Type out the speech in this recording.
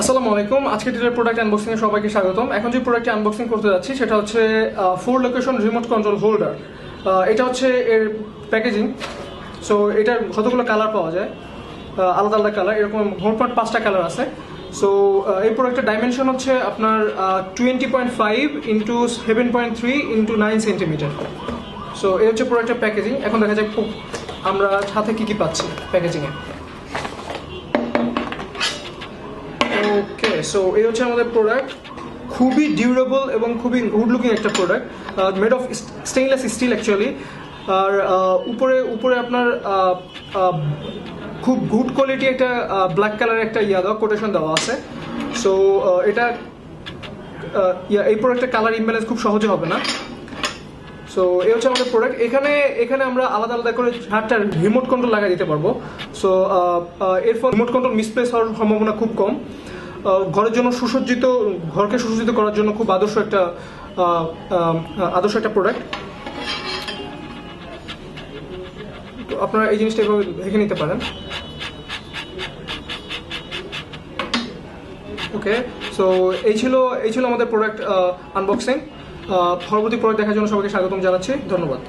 আসসালামু আলাইকুম। আজকে ডিলের প্রোডাক্ট আনবক্সিং এ সবাইকে স্বাগতম। এখন যে প্রোডাক্টটি আনবক্সিং করতে যাচ্ছি সেটা হচ্ছে 4 লোকেশন রিমোট কন্ট্রোল হোল্ডার। এটা হচ্ছে এর প্যাকেজিং। সো এটার কতগুলো কালার পাওয়া যায়, আলাদা আলাদা কালার, এরকম মোট 5টা কালার আছে। সো এই প্রোডাক্টের ডাইমেনশন হচ্ছে আপনার 20.5 ইন্টু 7.3 ইন্টু 9 সেন্টিমিটার। সো এই হচ্ছে প্রোডাক্টের প্যাকেজিং। এখন দেখা যায় আমরা সাথে কি কি পাচ্ছি প্যাকেজিংয়ে। ওকে, সো এই হচ্ছে আমাদের প্রোডাক্ট। খুবই ডিউরেবল এবং খুবই গুড লুকিং একটা product, made of stainless steel actually. আর উপরে উপরে আপনার খুব গুড কোয়ালিটি একটা ব্ল্যাক কালারের একটা দেওয়া কোটেশন দেওয়া আছে। সো এটা এই প্রোডাক্টের কালার ইমব্যালেন্স খুব সহজে হবে না। সো এই হচ্ছে আমাদের প্রোডাক্ট। এখানে আমরা আলাদা আলাদা করে 4টা রিমোট কন্ট্রোল লাগাই দিতে পারবো। সো এর ফলে রিমোট কন্ট্রোল মিসপ্লেস হওয়ার সম্ভাবনা খুব কম। ঘরের জন্য ঘরকে সুসজ্জিত করার জন্য খুব আদর্শ একটা প্রোডাক্ট। আপনারা এই জিনিসটা এভাবে দেখে নিতে পারেন। ওকে, সো এই ছিল আমাদের প্রোডাক্ট আনবক্সিং। পরবর্তী প্রোডাক্ট দেখার জন্য সবাইকে স্বাগতম জানাচ্ছি। ধন্যবাদ।